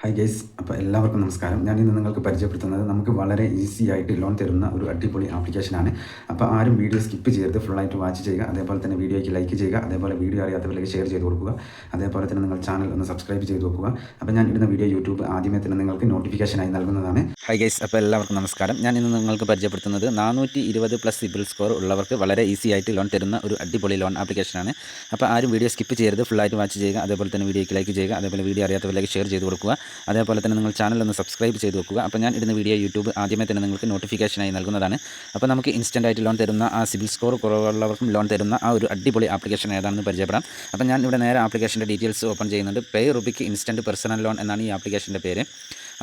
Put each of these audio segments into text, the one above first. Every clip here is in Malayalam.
ഹായ് ഗൈസ്, അപ്പോൾ എല്ലാവർക്കും നമസ്കാരം. ഞാൻ ഇന്ന് നിങ്ങൾക്ക് പരിചയപ്പെടുത്തുന്നത് നമുക്ക് വളരെ ഈസി ആയിട്ട് ലോൺ തരുന്ന ഒരു അടിപൊളി ആപ്ലിക്കേഷനാണ്. അപ്പോൾ ആരും വീഡിയോ സ്കിപ്പ് ചെയ്യരുത്, ഫുള്ളായിട്ട് വാച്ച് ചെയ്യുക. അതേപോലെ തന്നെ വീഡിയോയ്ക്ക് ലൈക്ക് ചെയ്യുക. അതേപോലെ വീഡിയോ അറിയാത്തവരിലേക്ക് ഷെയർ ചെയ്ത് കൊടുക്കുക. അതേപോലെ തന്നെ നിങ്ങൾ ചാനൽ ഒന്ന് സബ്സ്ക്രൈബ് ചെയ്ത് വെക്കുക. അപ്പോൾ ഞാൻ ഇടുന്ന വീഡിയോ യൂട്യൂബ് ആദ്യമേ തന്നെ നിങ്ങൾക്ക് നോട്ടിഫിക്കേഷനായി നൽകുന്നതാണ്. ഹായ് ഗൈസ്, അപ്പോൾ എല്ലാവർക്കും നമസ്കാരം. ഞാൻ ഇന്ന് നിങ്ങൾക്ക് പരിചയപ്പെടുത്തുന്നത് 420+ സിബിൽ സ്കോർ ഉള്ളവർക്ക് വളരെ ഈസി ആയിട്ട് ലോൺ തരുന്ന ഒരു അടിപൊളി ലോൺ ആപ്ലിക്കേഷനാണ്. അപ്പോൾ ആരും വീഡിയോ സ്കിപ്പ് ചെയ്യരുത്, ഫുള്ളായിട്ട് വാച്ച് ചെയ്യുക. അതേപോലെ തന്നെ വീഡിയോയ്ക്ക് ലൈക്ക് ചെയ്യുക. അതേപോലെ വീഡിയോ അറിയാത്തവരിലേക്ക് ഷെയർ ചെയ്ത് കൊടുക്കുക. അതേപോലെ തന്നെ നിങ്ങൾ ചാനൽ ഒന്ന് സബ്സ്ക്രൈബ് ചെയ്ത് വെക്കുക. അപ്പോൾ ഞാൻ ഇടുന്ന വീഡിയോ യൂട്യൂബ് ആദ്യമേ തന്നെ നിങ്ങൾക്ക് നോട്ടിഫിക്കേഷനായി നൽകുന്നതാണ്. അപ്പോൾ നമുക്ക് ഇൻസ്റ്റൻ്റ് ആയിട്ട് ലോൺ തരുന്ന ആ സിബിൽ സ്കോർ കുറവുള്ളവർക്കും ലോൺ തരുന്ന ആ ഒരു അടിപൊളി ആപ്ലിക്കേഷൻ ഏതാണെന്ന് പരിചയപ്പെടാം. അപ്പോൾ ഞാൻ ഇവിടെ നേരെ ആപ്ലിക്കേഷൻ്റെ ഡീറ്റെയിൽസ് ഓപ്പൺ ചെയ്യുന്നുണ്ട്. പേ റുബിക്ക് ഇൻസ്റ്റൻറ്റ് പേഴ്സണൽ ലോൺ എന്നാണ് ഈ ആപ്ലിക്കേഷൻ്റെ പേര്.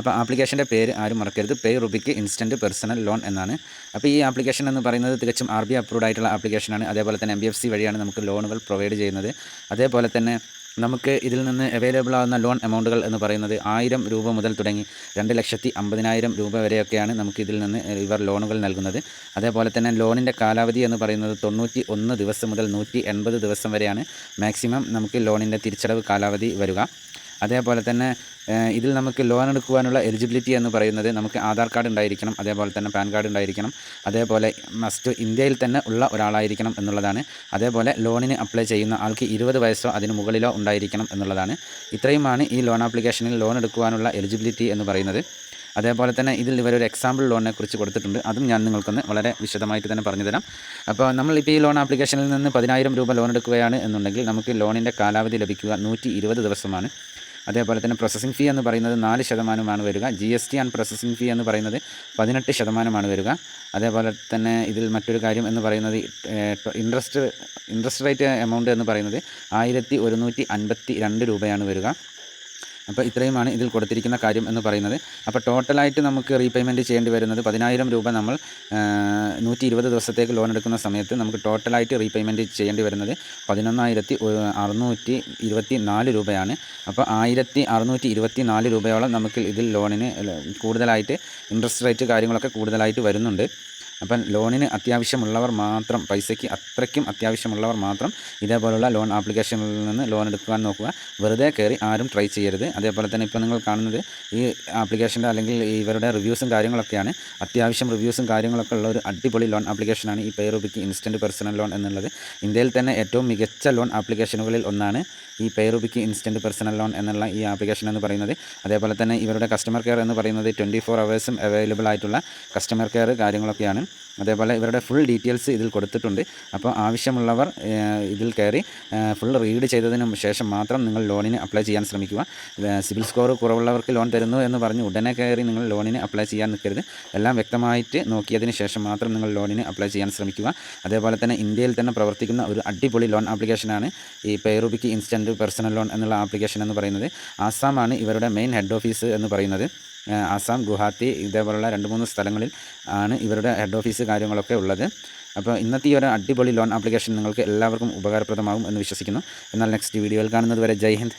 അപ്പോൾ ആപ്ലിക്കേഷൻ്റെ പേര് ആരും മറക്കരുത്, പേ റുബിക്ക് ഇൻസ്റ്റൻറ്റ് പേഴ്സണൽ ലോൺ എന്നാണ്. അപ്പോൾ ഈ ആപ്ലിക്കേഷൻ എന്ന് പറയുന്നത് തികച്ചും RBI അപ്രൂവ്ഡ് ആയിട്ടുള്ള ആപ്ലിക്കേഷനാണ്. അതേപോലെ തന്നെ NBFC വഴിയാണ് നമുക്ക് ലോണുകൾ പ്രൊവൈഡ് ചെയ്യുന്നത്. അതേപോലെ തന്നെ നമുക്ക് ഇതിൽ നിന്ന് അവൈലബിൾ ആകുന്ന ലോൺ എമൗണ്ടുകൾ എന്ന് പറയുന്നത് 1000 രൂപ മുതൽ തുടങ്ങി 2,50,000 രൂപ വരെയൊക്കെയാണ് നമുക്ക് ഇതിൽ നിന്ന് ഇവർ ലോണുകൾ നൽകുന്നത്. അതേപോലെ തന്നെ ലോണിൻ്റെ കാലാവധി എന്ന് പറയുന്നത് 91 ദിവസം മുതൽ 180 ദിവസം വരെയാണ് മാക്സിമം നമുക്ക് ലോണിൻ്റെ തിരിച്ചടവ് കാലാവധി വരിക. അതേപോലെ തന്നെ ഇതിൽ നമുക്ക് ലോൺ എടുക്കുവാനുള്ള എലിജിബിലിറ്റി എന്ന് പറയുന്നത് നമുക്ക് ആധാർ കാർഡ് ഉണ്ടായിരിക്കണം, അതേപോലെ തന്നെ പാൻ കാർഡ് ഉണ്ടായിരിക്കണം, അതേപോലെ മസ്റ്റ് ഇന്ത്യയിൽ തന്നെ ഉള്ള ഒരാളായിരിക്കണം എന്നുള്ളതാണ്. അതേപോലെ ലോണിന് അപ്ലൈ ചെയ്യുന്ന ആൾക്ക് 20 വയസ്സോ അതിന് മുകളിലോ ഉണ്ടായിരിക്കണം എന്നുള്ളതാണ്. ഇത്രയുമാണ് ഈ ലോൺ ആപ്ലിക്കേഷനിൽ ലോൺ എടുക്കുവാനുള്ള എലിജിബിലിറ്റി എന്ന് പറയുന്നത്. അതേപോലെ തന്നെ ഇതിൽ ഇവരൊരു എക്സാമ്പിൾ ലോണിനെ കുറിച്ച് കൊടുത്തിട്ടുണ്ട്, അതും ഞാൻ നിങ്ങൾക്കൊന്ന് വളരെ വിശദമായിട്ട് തന്നെ പറഞ്ഞു തരാം. അപ്പോൾ നമ്മളിപ്പോൾ ഈ ലോൺ ആപ്ലിക്കേഷനിൽ നിന്ന് 10,000 രൂപ ലോൺ എടുക്കുകയാണ് എന്നുണ്ടെങ്കിൽ നമുക്ക് ലോണിൻ്റെ കാലാവധി ലഭിക്കുക 120 ദിവസമാണ്. അതേപോലെ തന്നെ പ്രോസസ്സിംഗ് ഫീ എന്ന് പറയുന്നത് 4% വരിക. GST ആൻഡ് പ്രോസസ്സിംഗ് ഫീ എന്ന് പറയുന്നത് 18% വരിക. അതേപോലെ തന്നെ ഇതിൽ മറ്റൊരു കാര്യം എന്ന് പറയുന്നത് ഇൻട്രസ്റ്റ് റേറ്റ് എമൗണ്ട് എന്ന് പറയുന്നത് 1,152 രൂപയാണ് വരിക. അപ്പോൾ ഇത്രയുമാണ് ഇതിൽ കൊടുത്തിരിക്കുന്ന കാര്യം എന്ന് പറയുന്നത്. അപ്പോൾ ടോട്ടലായിട്ട് നമുക്ക് റീപേയ്മെൻറ്റ് ചെയ്യേണ്ടി വരുന്നത് 10,000 രൂപ നമ്മൾ 120 ദിവസത്തേക്ക് ലോൺ എടുക്കുന്ന സമയത്ത് നമുക്ക് ടോട്ടലായിട്ട് റീപേയ്മെൻറ്റ് ചെയ്യേണ്ടി വരുന്നത് 11,624 രൂപയാണ്. അപ്പോൾ 1,624 രൂപയോളം നമുക്ക് ഇതിൽ ലോണിന് കൂടുതലായിട്ട് ഇൻട്രസ്റ്റ് റേറ്റ് കാര്യങ്ങളൊക്കെ കൂടുതലായിട്ട് വരുന്നുണ്ട്. അപ്പം ലോണിന് അത്യാവശ്യമുള്ളവർ മാത്രം, പൈസയ്ക്ക് അത്രയ്ക്കും അത്യാവശ്യമുള്ളവർ മാത്രം ഇതേപോലുള്ള ലോൺ ആപ്ലിക്കേഷനിൽ നിന്ന് ലോൺ എടുക്കുവാൻ നോക്കുക. വെറുതെ കയറി ആരും ട്രൈ ചെയ്യരുത്. അതേപോലെ തന്നെ ഇപ്പോൾ നിങ്ങൾ കാണുന്നത് ഈ ആപ്ലിക്കേഷൻ്റെ അല്ലെങ്കിൽ ഇവരുടെ റിവ്യൂസും കാര്യങ്ങളൊക്കെയാണ്. അത്യാവശ്യം റിവ്യൂസും കാര്യങ്ങളൊക്കെ ഉള്ള ഒരു അടിപൊളി ലോൺ ആപ്ലിക്കേഷനാണ് ഈ പേ റുബിക്ക് ഇൻസ്റ്റൻറ്റ് പേഴ്സണൽ ലോൺ എന്നുള്ളത്. ഇന്ത്യയിൽ തന്നെ ഏറ്റവും മികച്ച ലോൺ ആപ്ലിക്കേഷനുകളിൽ ഒന്നാണ് ഈ പേ റുബിക്ക് ഇൻസ്റ്റൻറ്റ് പേഴ്സണൽ ലോൺ എന്നുള്ള ഈ ആപ്ലിക്കേഷൻ എന്ന് പറയുന്നത്. അതേപോലെ തന്നെ ഇവരുടെ കസ്റ്റമർ കെയർ എന്ന് പറയുന്നത് 24 ഹവേഴ്സും അവൈലബിൾ ആയിട്ടുള്ള കസ്റ്റമർ കെയർ കാര്യങ്ങളൊക്കെയാണ്. അതേപോലെ ഇവരുടെ ഫുൾ ഡീറ്റെയിൽസ് ഇതിൽ കൊടുത്തിട്ടുണ്ട്. അപ്പോൾ ആവശ്യമുള്ളവർ ഇതിൽ കയറി ഫുൾ റീഡ് ചെയ്തതിന് ശേഷം മാത്രം നിങ്ങൾ ലോണിന് അപ്ലൈ ചെയ്യാൻ ശ്രമിക്കുക. സിബിൽ സ്കോർ കുറവുള്ളവർക്ക് ലോൺ തരുന്നു എന്ന് പറഞ്ഞ് ഉടനെ കയറി നിങ്ങൾ ലോണിന് അപ്ലൈ ചെയ്യാൻ നിൽക്കരുത്. എല്ലാം വ്യക്തമായിട്ട് നോക്കിയതിന് ശേഷം മാത്രം നിങ്ങൾ ലോണിന് അപ്ലൈ ചെയ്യാൻ ശ്രമിക്കുക. അതേപോലെ തന്നെ ഇന്ത്യയിൽ തന്നെ പ്രവർത്തിക്കുന്ന ഒരു അടിപൊളി ലോൺ ആപ്ലിക്കേഷനാണ് ഈ പേ റുബിക്ക് ഇൻസ്റ്റൻറ്റ് പേഴ്സണൽ ലോൺ എന്നുള്ള ആപ്ലിക്കേഷൻ എന്ന് പറയുന്നത്. ആസാമാണ് ഇവരുടെ മെയിൻ ഹെഡ് ഓഫീസ് എന്ന് പറയുന്നത്. ആസാം, ഗുവാഹത്തി ഇതേപോലുള്ള 2-3 സ്ഥലങ്ങളിൽ ആണ് ഇവരുടെ ഹെഡ് ഓഫീസ് കാര്യങ്ങളൊക്കെ ഉള്ളത്. അപ്പോൾ ഇന്നത്തെ ഈ ഒരു അടിപൊളി ലോൺ ആപ്ലിക്കേഷൻ നിങ്ങൾക്ക് എല്ലാവർക്കും ഉപകാരപ്രദമാകും എന്ന് വിശ്വസിക്കുന്നു. എന്നാൽ നെക്സ്റ്റ് വീഡിയോയിൽ കാണുന്നത് വരെ ജയ് ഹിന്ദ്.